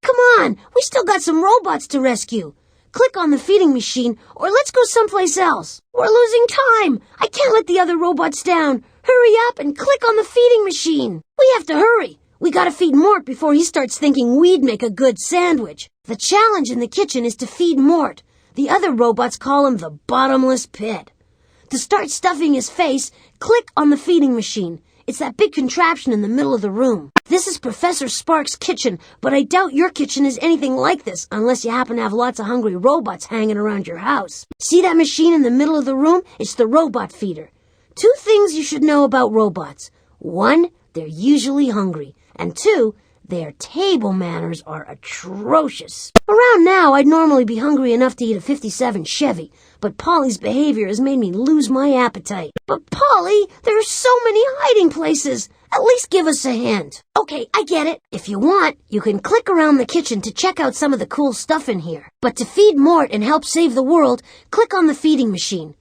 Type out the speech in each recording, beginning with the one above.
Come on, we still got some robots to rescue. Click on the feeding machine, or let's go someplace else. We're losing time. I can't let the other robots down. Hurry up and click on the feeding machine. We have to hurry. We gotta feed Mort before he starts thinking we'd make a good sandwich. The challenge in the kitchen is to feed Mort. The other robots call him the bottomless pit. To start stuffing his face, click on the feeding machine. It's that big contraption in the middle of the room. This is Professor Spark's kitchen, but I doubt your kitchen is anything like this unless you happen to have lots of hungry robots hanging around your house. See that machine in the middle of the room? It's the robot feeder. 2 things you should know about robots. 1, they're usually hungry. And 2, their table manners are atrocious. Around now, I'd normally be hungry enough to eat a 57 Chevy, but Polly's behavior has made me lose my appetite. But Polly, there are so many hiding places. At least give us a hint. Okay, I get it. If you want, you can click around the kitchen to check out some of the cool stuff in here. But to feed Mort and help save the world, click on the feeding machine.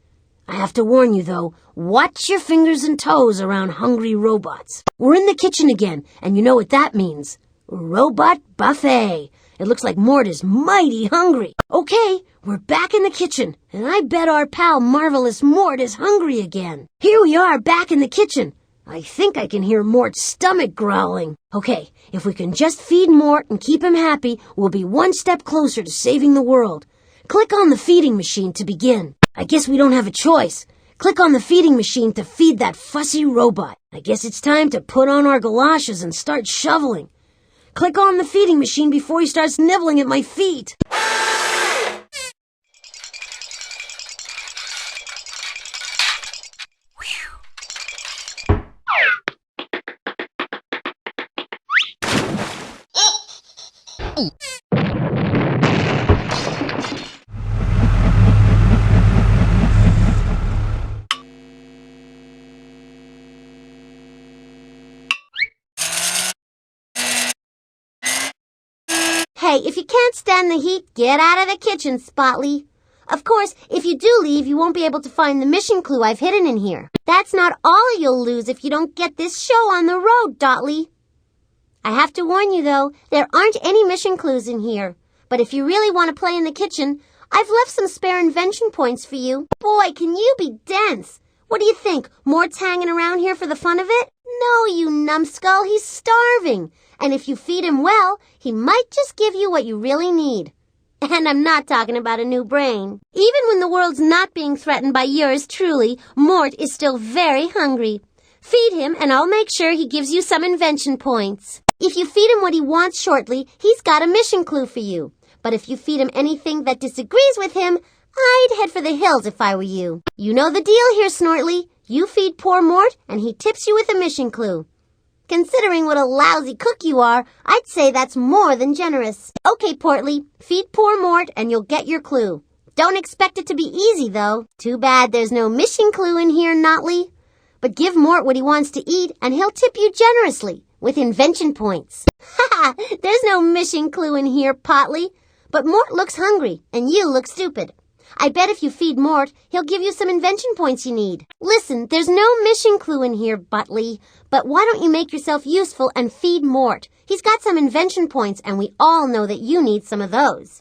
I have to warn you, though, watch your fingers and toes around hungry robots. We're in the kitchen again, and you know what that means. Robot buffet. It looks like Mort is mighty hungry. Okay, we're back in the kitchen, and I bet our pal Marvelous Mort is hungry again. Here we are back in the kitchen. I think I can hear Mort's stomach growling. Okay, if we can just feed Mort and keep him happy, we'll be one step closer to saving the world. Click on the feeding machine to begin. I guess we don't have a choice. Click on the feeding machine to feed that fussy robot. I guess it's time to put on our galoshes and start shoveling. Click on the feeding machine before he starts nibbling at my feet. Hey, if you can't stand the heat, get out of the kitchen, Spotly. Of course, if you do leave, you won't be able to find the mission clue I've hidden in here. That's not all you'll lose if you don't get this show on the road, Dotly. I have to warn you, though, there aren't any mission clues in here. But if you really want to play in the kitchen, I've left some spare invention points for you. Boy, can you be dense. What do you think? Mort's hanging around here for the fun of it? No, you numbskull, he's starving. And if you feed him well, he might just give you what you really need. And I'm not talking about a new brain. Even when the world's not being threatened by yours truly, Mort is still very hungry. Feed him and I'll make sure he gives you some invention points. If you feed him what he wants shortly, he's got a mission clue for you. But if you feed him anything that disagrees with him, I'd head for the hills if I were you. You know the deal here, Snortly. You feed poor Mort and he tips you with a mission clue. Considering what a lousy cook you are, I'd say that's more than generous. Okay, Portly, feed poor Mort and you'll get your clue. Don't expect it to be easy, though. Too bad there's no mission clue in here, Notley. But give Mort what he wants to eat and he'll tip you generously with invention points. Ha! There's no mission clue in here, Potley. But Mort looks hungry and you look stupid. I bet if you feed Mort, he'll give you some invention points you need. Listen, there's no mission clue in here, Butley. But why don't you make yourself useful and feed Mort? He's got some invention points, and we all know that you need some of those.